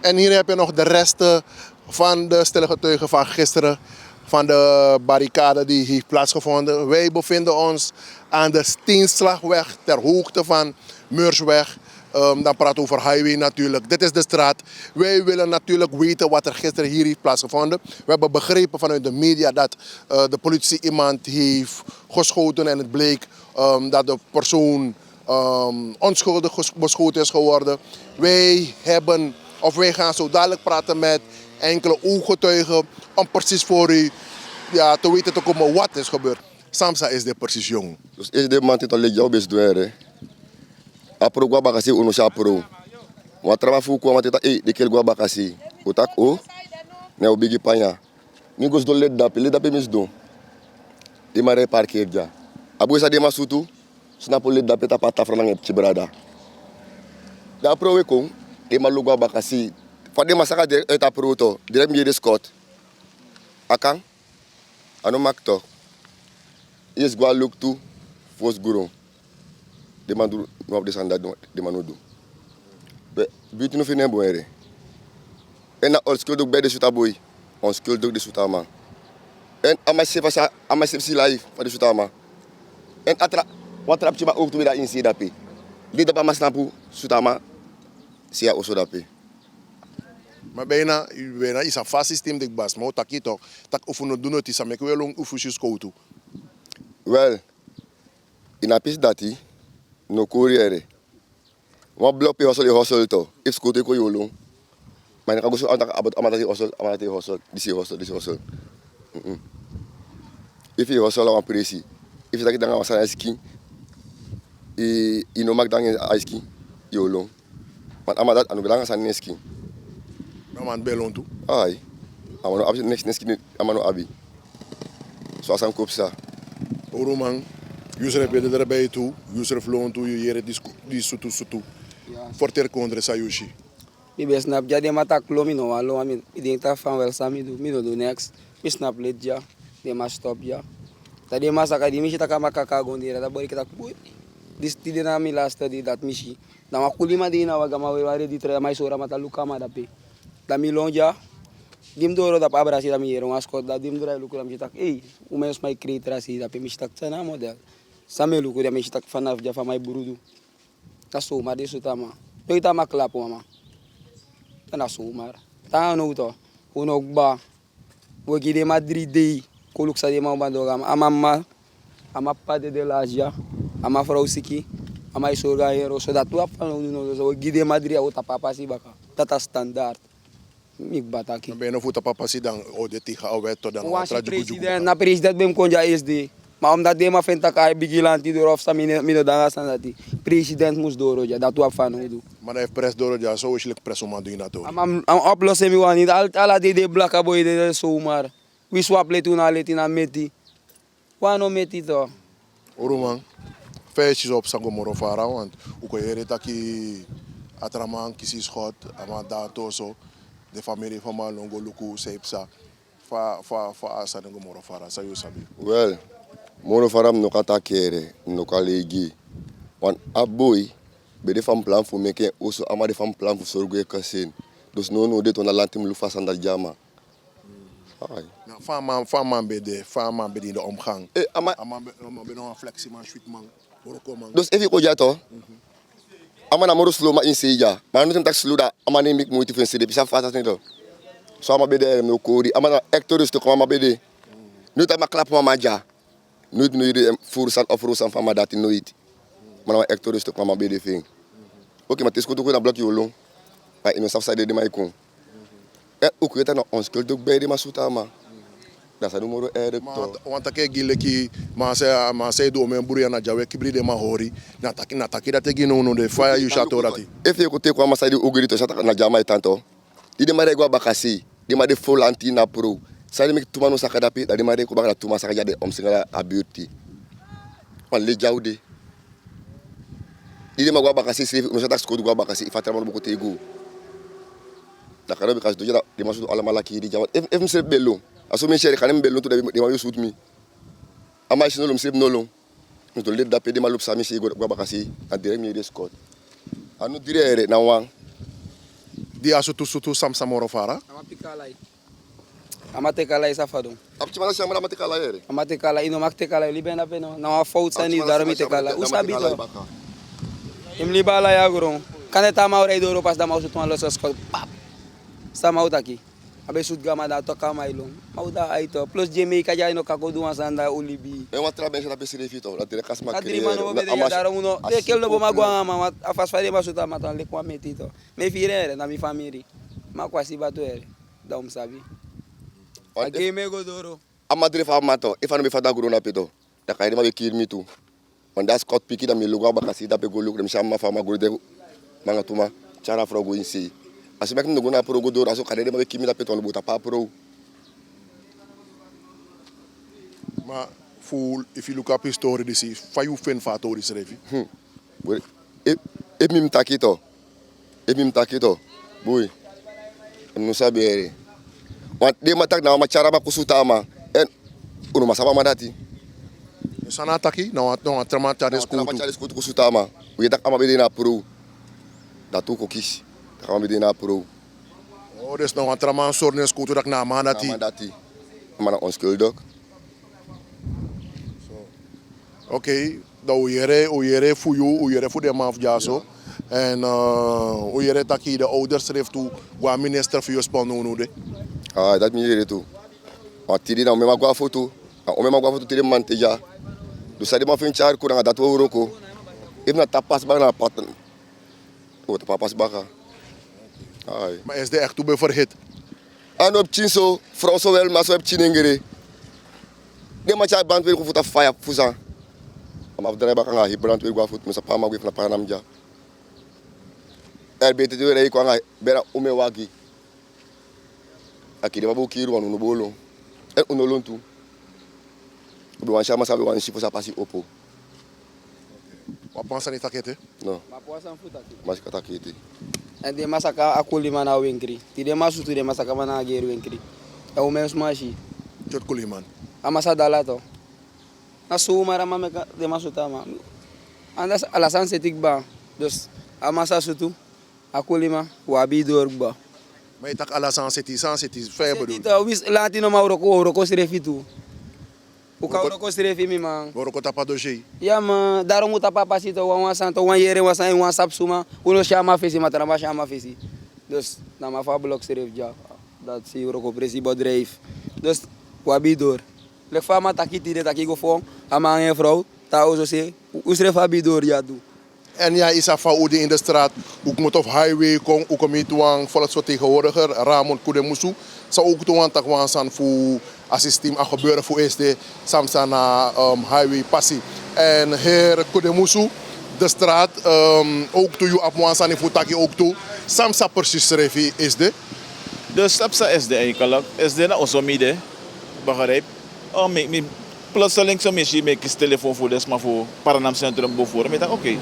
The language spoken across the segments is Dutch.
En hier heb je nog de resten van de stille getuigen van gisteren. Van de barricade die heeft plaatsgevonden. Wij bevinden ons aan de Steenslagweg ter hoogte van Meursweg. Dan praten we over highway natuurlijk. Dit is de straat. Wij willen natuurlijk weten wat er gisteren hier heeft plaatsgevonden. We hebben begrepen vanuit de media dat de politie iemand heeft geschoten. En het bleek dat de persoon onschuldig beschoten is geworden. Wij gaan zo dadelijk praten met enkele ooggetuigen om precies voor u te weten te komen wat is gebeurd. Samsa is de precies jong. Dus is de man die al jou best doen. Apro gua bakasi uno sa pro. Wa traba fu ko mateta de kel gua bakasi. Otak o. Ne obigi panya. Mi gos do led dape mis do. Di mare parkeer ja. Abu sa de masutu. Snap led dape ta pata franang ci brada. Da pro we ko de malu gua bakasi. Fa de masaka de eta pro to. Direct mi de Scott. Akang. Ano makto. Is gua look to fos guru. De man do no descenda de manodo. Be bitu no fine boere. En na old school do be de suta boy. On school do de suta man. En amasif si life for de suta man. En atra wat trap chiba ook to da in si dape. Lida pa masnapu suta man. Sia oso dape. Maar bijna is een vast systeem dik bas. Maar tak ito tak ufuno dunoti sa mek welong ufushus koutu. Wel, in a pis dati no courier. Wa block pe hustle to. If skote ko yolo. Maar ik ga zo amata hustle, disi hustle. If you hustle aan presi. If dat dan was aan ski. No mak dan ski yolo. Maar amata anu belang aan ski. Man belon tu. Ai. Amano abi next ski amano abi. Zo as aan kopsa. Oroman, Yusuf bede erbij toe, Yusuf loon toe, je jere die sutu. Forter kondre sayushi. Mi be snap ja de mata klomi no alo mi identa fan wel sami do next. Mi snap let ja, de ma stop ja. Ta de ma saka di mi chita kama kaka gondira da bori kita boy. Dis tide na mi last di dat mishi. Da ma kulima di na waga ma ware di tre mai sora mata luka ma da pe. Da mi lonja. Dim doro da abra si da mi yero askot da dim dora luku da mi chita. Ei, o meus mai creator si da pe mi chita tsana model. Same luku da mi chita fanaf ja fa mai burudu. Ta so ma de sutama. Doi ta makla po mama. Na sumar. Ta no to. Uno ba. Wo gide Madrid dei. Koluk sa de ma bandoga. Amama. Ama pade de laja. Ama frausiki. Ama isorga hero so da tu apa no so gide Madrid o ta papa si baka. Tata standard. Mig bataki. Ben no futa papa si dan o de tiga o weto dan o president na president bem konja SD. Maar omdat de ma venta kai vigilanti door of sa mine danga standati. President mus doro ja dat wa fanu do. Maar hij heeft pres door ja zo islik pres om aan doen dat hoor. Am oplossen mi wani ala de blaka boy de zomaar. We swap le toen ale tina meti. Wano meti to. Oroman, feestjes op Sangomoro Fara want ook al jere taki atraman kisi schot ama dato so de familie van Malongo luku seipsa fa asa de Gomoro Fara sa sabi. Well, moro faram no kata kere, no kalegi. Want aboy, be de fam plan voor meke, also ama de fam plan voor sorgo kasen. Dus no de tona lantim lufa sanda jama. Ai. Nou, faman be in de omgang. Ama be no flexie man, sweet man, boroko man. Dus even ko jato. Ama na moro slow ma inseja. Maar no tem tak slow da ama ne mik moeite van cd, bisa fata nido. So ama be de no kori, ama na hectares to ama be de. Nu ta ma klap ma ja. Nooit nu de voersan of roesan van dat nooit. Maar nou echt rustig kwam maar bij de ving. Oké, maar het is goed ook dat blokje olong. Maar in een safside de mij kon. En ook weet dat ons kult ook bij de masuta maar. Dat is nummer erg toch. Want dat kijk gileki, maar ze doen mijn broer na jawe kibri de mahori. Na taki dat ik no de fire you shot orati. If you take kwam masai ogiri to shata na jama tanto. Di mare gwa bakasi, di mare full anti na pro. Sai me tuma no sakada pe, di mare ko bakala tuma sakada de omsingala abuti. On le jaude. Di ma gwa bakasi save no shata sko gwa bakasi ifatra mo boko tego. Da karo be kas do jada di masu ala malaki di jawa. If me se bello. Aso me chere kanem bello to de ma yo suit me. Ama shi no lum se no long. No to le da pe de malup sami shi gwa bakasi and direct me de Scott. Anu dire na wan. Die asu tu samsamoro fara. Amatekalai safadão. Apti mana chama na matikala ere. Amatekalai ino maktekalai libena peno. Não há falta nem dar mitekala. O sabito. Imlibala ya gurung. Kaneta maura ido Europa da mau sutu malos skol. Pap. Sa mau taki. Abe sud gama da toka mailong. Mau da aito. Plus Jamaica ja ino kakoduan sanda ulibi. É uma trabencha da pessoa fito. La dire kas Kadri mano be de dar uno. De kel no boma gwa ma afas fare ma suta matan le kwa metito. Me firere na mi family. Ma kwa si batu ere. Da sabi. Aqui me godoro. A madre fa mato. E fa no me fa da guru na pito. Da kairi ma be kirmi tu. Onda Scott piki da mi lugar bakasi da pe golu dem chama fa ma guru de manga tuma. Chara frogo insi. Aso mek no guna pro godoro aso kairi ma be kirmi da pito no buta pa pro. Maar voor, if you look up history, this is 5 fan fatores revi. E mim takito. E mim takito. Boy. Não sabe ele. Want de matak na machara ba kusutama en uno masaba madati. Sana taki, não há tramata de escuto. Machara escuto kusutama. O yetak ama bede na pro. Datu kokis. Tak ama bede na pro. Oh, dus não há tramata sorne escuto dak na manati. Madati. Mana onschuldig. Oké, dan uyere fuyu, uyere fu de maf jaso. En uyere taki de ouders schreef toe, wa minister voor je spannen de. Ah, dat mi yere tu. Want tiri na o mema gwa foto. O mema gwa foto tiri manteja. Do sadi ma fin char kurang dat wo roko. Ibna tapas ba na patan. O tapas ba ka. Ai. Maar is de echt toe bij verhit? An op chinso, Franso wel mas op chinengere. De ma cha band weer ko futa fire fusa. Ama afdrai ba ka hi brand weer gwa fut mesa pa ma gwe na panam ja. RBT de rei ko nga bera o me wagi. Aqui de babu kiru anu no bolo. E uno lontu. Obi wan chama sabe wan sipo sa pasi opo. Wat pensa niet takete? No, Ma poasa futa ki. mas kata kiti. En de masaka akuli mana wenkri. Ti de masu tu de masaka mana geru wenkri. E o meus machi. Jot kuliman. Amasa dalato. Na suma rama me de masu tama. Andas alasan setik ba. Dus amasa sutu akulima wabi dorba. Maar je tak alasan city, ver bedoel. Tito wis latino ma oroko srefi tu. O ka oroko srefi mi man. Boroko tapa doje. Ya man, darum uta papa sito wan santo wan yere wan san wan sapsuma. Uno chama fesi matrama chama fesi. Dus na ma fa blok sref ja. Dat si oroko presi bodreif. Dus wabi dor. Le fama takiti de takiko fon. Ama een vrouw. Ta ozo se. Usref wabi dor ja tu. En ja, is af udi in de straat, ook moet op highway kom, ook om het wang volksvertegenwoordiger Ramon Kudemusu, zou ook toe aan tak san voor assistem aan gebeuren voor SD samsa na highway passie. En heer Kudemusu, de straat, ook toe je op san voor taki ook toe, samsa precies revi SD. Dus samsa SD eigenlijk, SD na onze midden, begrijp? Plotseling zo misschien met je telefoon voor des maar voor Paranam Centrum bijvoorbeeld, ik dacht oké.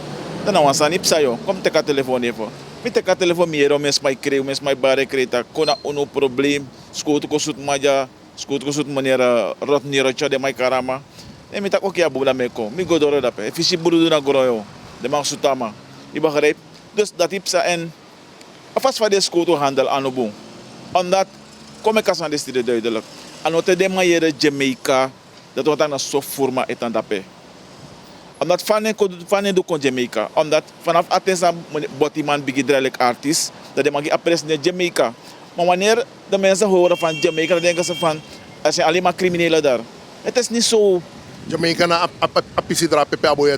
Dan nou aan niet sayo, kom te ka telefoon even. Met te ka telefoon meer mes mai creu, mes mai bare creta, kona ono probleem, scoot ko sut maja, scoot ko sut maniera rot nira cha de mai karama. E mi tak oké abu me ko, mi godoro dape. Fisi buru na goroyo, de mang sutama. Iba grijp. Dus dat ipsa en afas va de scoot handel anobong. Omdat kom ik aan de stede duidelijk. Anote de maniera Jamaica, dat wat aan soft forma etan dape. Omdat van do kon Jamaica. Omdat vanaf Atensa botiman bigidrelijk artiest, dat de magi appres in Jamaica. Maar wanneer de mensen horen van Jamaica, dan denken ze van, er zijn alleen maar criminelen daar. Het is niet zo. Jamaica na apisidra pepe aboy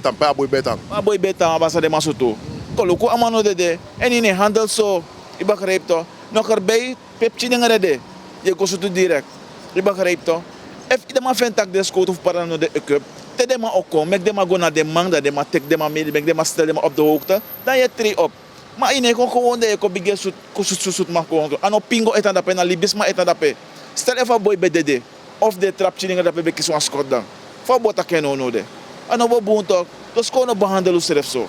betan. Aboy betan, abasa de masuto. Koluku amano de en in handel zo, ik begrijp toch. Nog erbij, pepchi dingen de, je kost direct. Ik begrijp toch. If iedereen vindt dat de scoot of parano de equip, te de ma ook kom, mek de ma go naar de man, dat de ma tek de ma mee, mek de ma stel de ma op de hoogte, dan je tree op. Maar in kon gewoon de eko bigge soet ma gewoon. Ano pingo etan dape, na libis ma etan dape. Stel even boy bij de of de trap chilling dape be kiswan scot dan. Fa bota keno no de. Ano bo buntok, dus kono behandelen seref zo.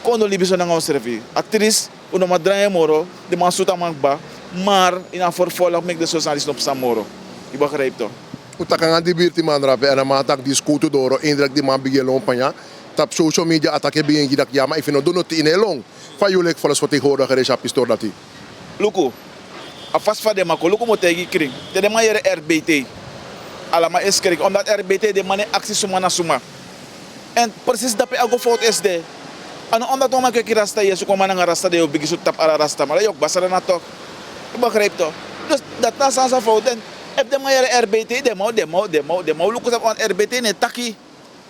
Kono libis na ngao serefi. Actrice, uno ma draai moro, de ma suta magba, maar in een vervolg mek de socialist op samoro. Je begrijpt toch? Utakanga di birti man rape en ma tak di skutu doro indirect di man bigye long panya tap social media atake bien gidak yama if no do not in elong fa yulek volgens vertegenwoordiger is apistor dati Luku, a vast van de mako, luku moet tegen kring. De manier RBT. Allemaal is kring, omdat RBT de manier actie suma na suma. En precies dat je fout is de. En omdat we maken rasta je, zo komen naar rasta de, je begint tap ala rasta, maar je ook basara na toch. Je begrijpt toch? Dus dat na zijn fout. En heb de manier RBT, de mau luku op aan RBT ne taki.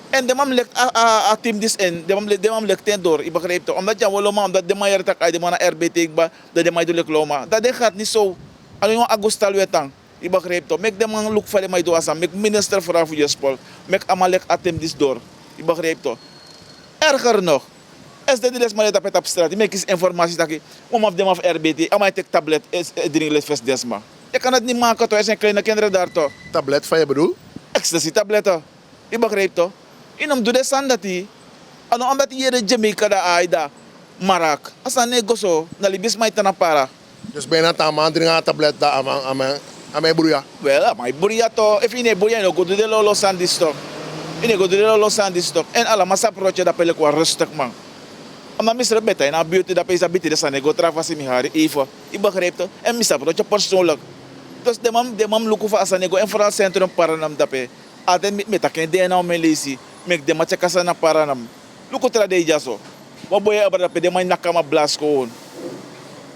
En de man legt a team dis en de man legt ten door, je begrijpt toch? Omdat je wel omdat de manier tak de man RBT ba, dat de man doet loma. Dat de gaat niet zo. Alleen maar agustal wetang. Je begrijpt toch? Mek de man look voor de mij doa sam, mek minister voor je spel, mek amalek a team dis door. Je begrijpt toch? Erger nog. Als de les maar dat op straat, mek is informatie dat je om af de man RBT, amai tek tablet is dringend vest desma. Je kan het niet maken toch? Er zijn kleine kinderen daar toch? Tablet van je bedoel? Ecstasy tabletten. Je begrijpt toch? Inom doe de sandati. Ano omdat hier de Jamaica da aida marak. Asa nego so na libis mai tanapara. Dus bijna tamaan dringa tablet da amai broeia. Well, my buria to if ine buria no go do de lolo sandi stock. Ine go do de lolo sandi stock. En ala masa proche da pele kwa rustig man. Ama misre beta na beauty da pesa biti de sanego travasi mi hari Eva. Je begrijpt toch? En misa proche persoonlijk. Dus de mam luku fa asanego en vooral centrum paranam dape. Aten met taken de na melisi. Mek de macha kasa na paranam. Luku tra de jaso. Waboy abra pe de mai nakama blast ko.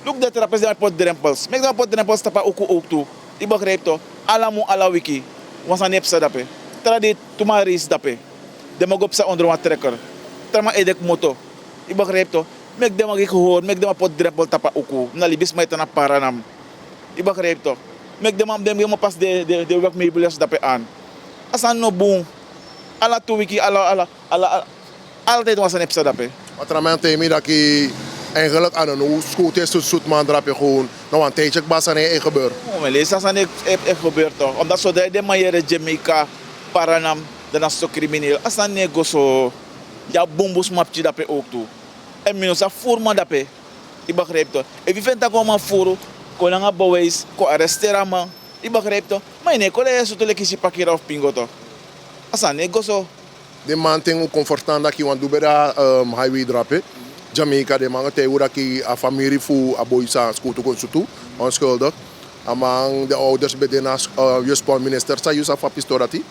Look dat rapes de pot drempels. Mek de pot drempels tapa uku uktu. Je begrijpt toch? Alamu ala wiki. Wansa nepsa dape. Tra de tumaris dape. De magop sa onder wat trekker. Trama edek moto. Je begrijpt toch? Mek de mag gehoor, mek de pot drempel tapa uku. Na libis mai tana paranam. Je begrijpt toch? Mek de mam pas de werkmeubels dape aan. Asan no boom. Ala 2 wiki ala altijd was een episode dape. Wat er aan mij dat ik eigenlijk aan een schoot is zoet man drap je gewoon nou een tijdje bas aan je gebeur. Oh, maar lees dat is gebeurd toch? Omdat zo de manier Jamaica Paranam dan is zo crimineel. Als dan nego zo ja bombos mapje dape ook toe. En minus dat forma dape. Je begrijpt toch? En wie vindt dat gewoon voor kon een bewijs kon arresteren man. Je begrijpt toch? Maar nee, kon je zo te lekker pakeren of pingo toch? Als dan nego zo. De man tem o confortando dat je want doen bij de highway drapen. Jamaica de man te hoor dat a familie voor a boy sa school kon zo toe onschuldig. Among de ouders bij de nas juspon minister sa yusa fa pistorati.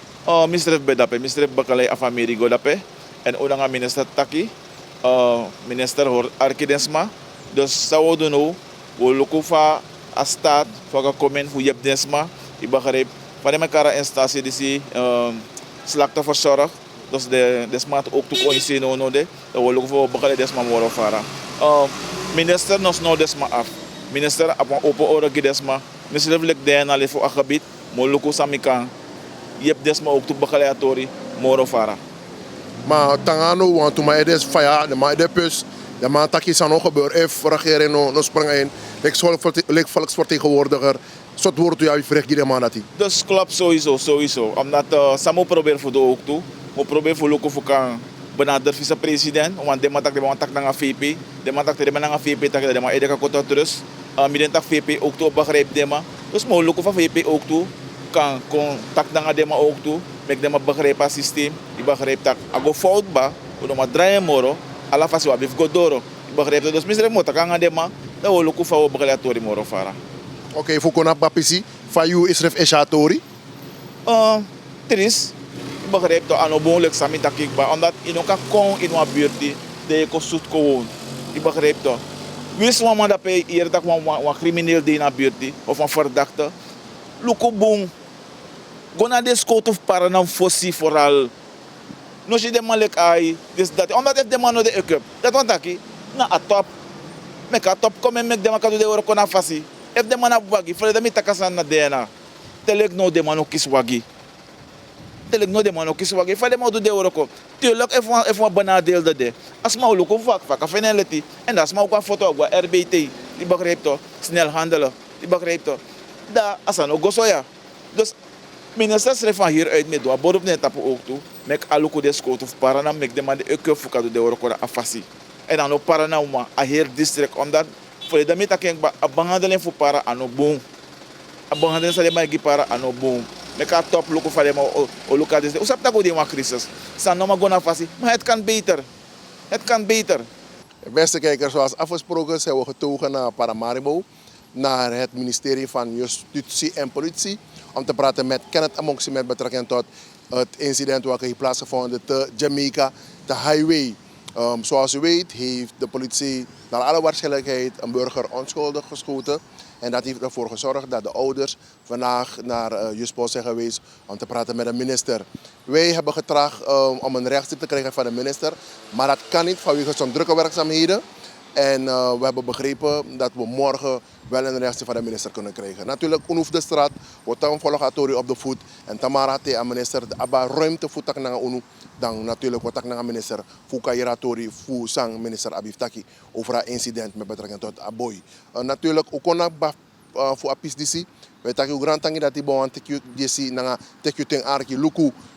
Minister bedape, minister bakalay a family go dape. En unang minister taki, minister hor arkidensma. Dus sa wodo no, wo lukufa a staat voor komen voor jeb desma. Ibagarep, van de mekara instantie disi slachtofferzorg. Dus de smaat ook toe kon zien no de. We lukken voor bakalay desma moro fara. Minister nos no desma af. Minister apa opo ora gidesma. Minister vlek de na le voor agabit. Mo lukken samikan. Jeb desma ook toe bakalay atori moro fara. Maar tangano want toen maar is faya de maar de pus de man taki san nog gebeur if regering no sprang in. Lek volksvertegenwoordiger. Soort woord toe ja vreeg die man dat. Dus klopt sowieso. Omdat Samo probeert voor de ook toe. We proberen voor lukken voor kan benader vice-president. Want de man tak naar VP. De man tak naar VP tak de man edeka kota terus. Midden tak VP ook toe begrijp de man. Dus we lukken van VP ook toe. Kan tak naar de man ook toe. Mek de man begrijp het systeem. Die begrijp tak. Ago fout ba. We maar draaien moro. Alla fasi wa bif godoro. Die begrijp dat. Dus misre mo tak aan de man. Dat we lukken van begrijp tori moro fara. Oké, voor konap papisi. Van you is ref eshatori. Tris. Begrijp dat aan een lek sami takikba. Omdat in elkaar kon in een buurt die je kon zoet gewoon. Je begrijp dat. Wist een man dat je hier dat een crimineel die in een buurt of een verdachte. Luko boom. Go naar de scout of paranam fossi vooral. No je de man lek ai. Dus dat omdat het de man de equip. Dat want taki na a top. Mek a top komen mek de man kadu de oro kona fasi. If de man a wagi, voor de mi takasan na dena. Telek no de man okis wagi. Telek no de man okis wagi. Voor de man do de oro ko. Tuurlijk even benadeelde de. Als maar lukken vak affinity. En dat is maar ook een foto op RBT. Die begrijpt toch? Snel handelen. Die begrijpt toch? Dat is een gosoja. Dus minister schreef van hieruit met door borop net tapu ook toe. Mek aluko de scout of paranam mek de man de ekeu fuka do de oro ko afasi. En dan op paranam ma a heer district omdat voor de meta keng a behandeling voor para ano boom. A behandeling sa de ma gi para ano boom. Meka top luko fa de ma o luka des. Usap ta go de ma crisis. Sa no ma gona fasi. Maar het kan beter. Het kan beter. Beste kijkers, zoals afgesproken zijn we getogen naar Paramaribo. naar het ministerie van Justitie en Politie om te praten met Kenneth Amoxie met betrekking tot het incident wat heeft plaatsgevonden te Jamaica, de highway. Zoals u weet heeft de politie naar alle waarschijnlijkheid een burger onschuldig geschoten. En dat heeft ervoor gezorgd dat de ouders vandaag naar Juspol zijn geweest om te praten met de minister. Wij hebben getracht om een reactie te krijgen van de minister, maar dat kan niet vanwege zo'n drukke werkzaamheden. En we hebben begrepen dat we morgen wel een reactie van de minister kunnen krijgen. Natuurlijk, Unhoef de straat, wordt dan volgatori op de voet. En Tamara te aan minister, de abba ruimte voor tak naar Unhoef. Dan natuurlijk wordt tak naar minister voor Kairatori, voor sang minister Abif Taki over het incident met betrekking tot Aboy. Natuurlijk, ook kon voor Apis DC. We takken grand tangi dat die bouwen tekju DC nanga tekju ten arki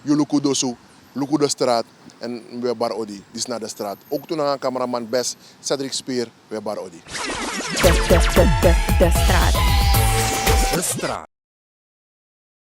luku dosu. Luku de straat en we bar odi. Dit is naar de straat. Ook toen een cameraman Best, Cedric Speer, we bar odi. De straat. De straat.